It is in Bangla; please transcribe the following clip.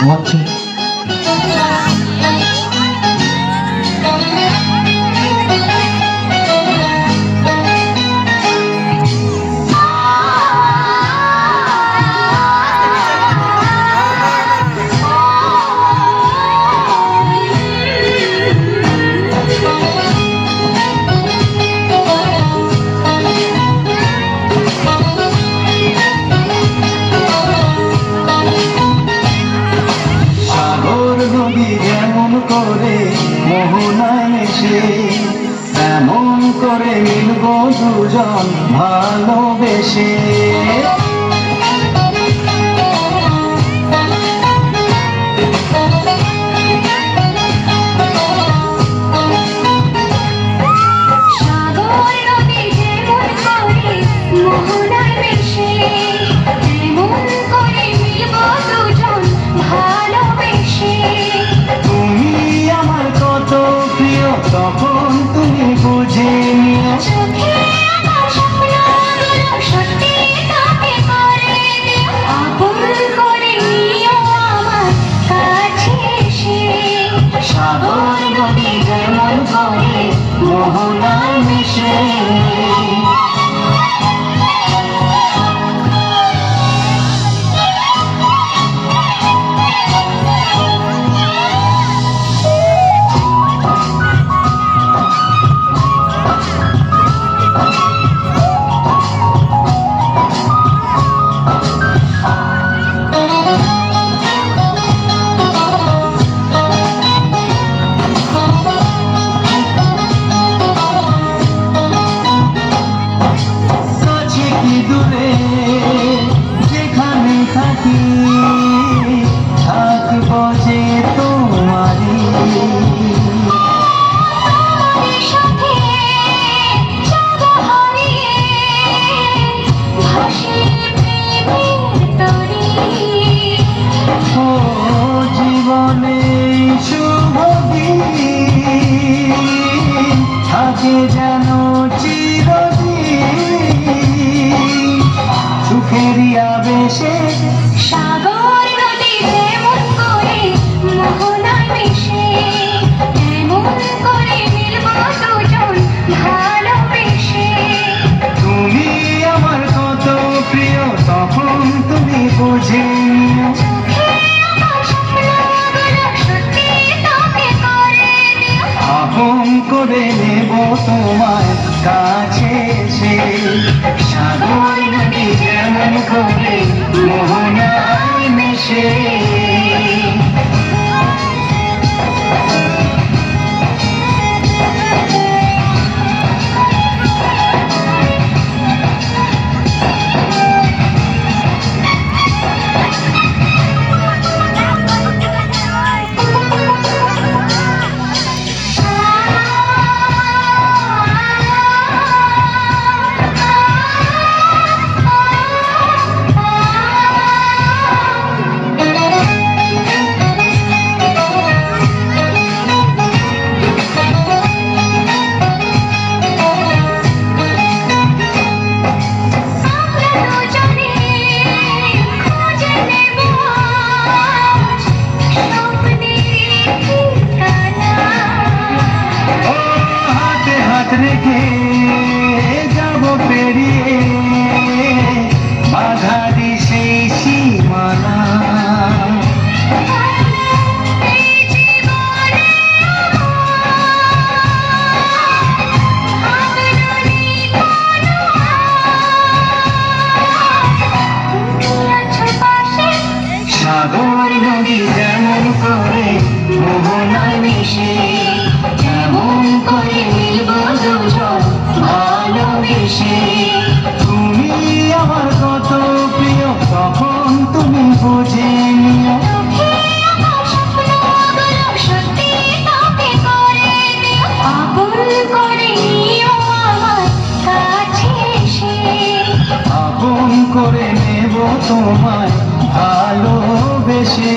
ঘুমাচ্ছে। যেমন করে মোহনায় মেশে এমন করে মিলব দুজন ভালোবেসে। তখন তুমি বুঝে নিও সাগর নদী যেমন করে মোহনায় মিশে। যেখানে থাকি থাকবো যে তোমারি ও জীবনে শুভ দিন থাকে যেন সুখেরই আবেশে। সাগর নদী যেমন করে মোহনায় মিশে এমন করে মিলব দুজন ভালোবেসে। তুমি আমার কত প্রিয় তখন তুমি বুঝে নিও আপন করে নেব তোমার কাছে এসে। সাগর নদী যেমন করে মোহনায় মিশে। রেখে যাব পেরিয়ে বাধারি সেই সীমানা। সাগর নদী যেমন করে মোহনায় মিশে এমন করে মিলব দুজন ভালোবেসে। তুমি আমার কত প্রিয় তখন তুমি বুঝে নিও আপন করে নেব তোমায় ভালোবেসে।